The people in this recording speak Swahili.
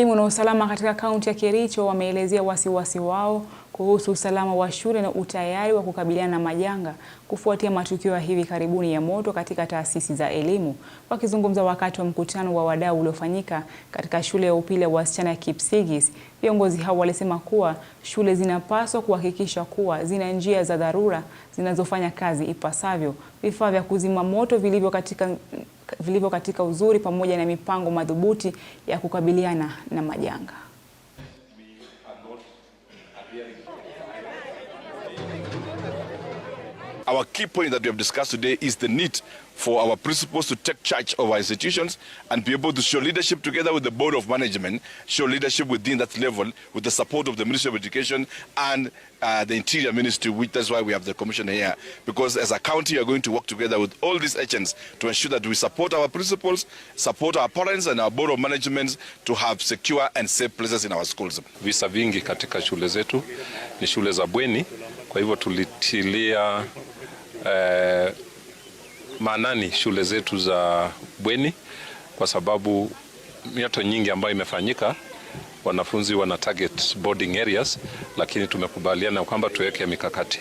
Elimu na usalama katika kaunti ya Kericho wameelezea wasiwasi wao kuhusu usalama wa shule na utayari wa kukabiliana na majanga kufuatia matukio ya hivi karibuni ya moto katika taasisi za elimu. Wakizungumza wakati wa mkutano wa wadau uliofanyika katika shule ya upili ya wasichana ya Kipsigis, viongozi hao walisema kuwa shule zinapaswa kuhakikisha kuwa zina njia za dharura zinazofanya kazi ipasavyo, vifaa vya kuzima moto vilivyo katika uzuri pamoja na mipango madhubuti ya kukabiliana na majanga. Our key point that we have discussed today is the need for our principals to take charge of our institutions and be able to show leadership together with the Board of Management, show leadership within that level with the support of the Ministry of Education and the Interior Ministry, which that's why we have the Commissioner here. Because as a county, we are going to work together with all these agents to ensure that we support our principals, support our parents and our Board of Management to have secure and safe places in our schools. Visa vingi katika shule zetu ni shule za bweni, kwa hivyo tulitilia maanani shule zetu za bweni kwa sababu mioto nyingi ambayo imefanyika wanafunzi wana target boarding areas, lakini tumekubaliana kwamba tuweke mikakati.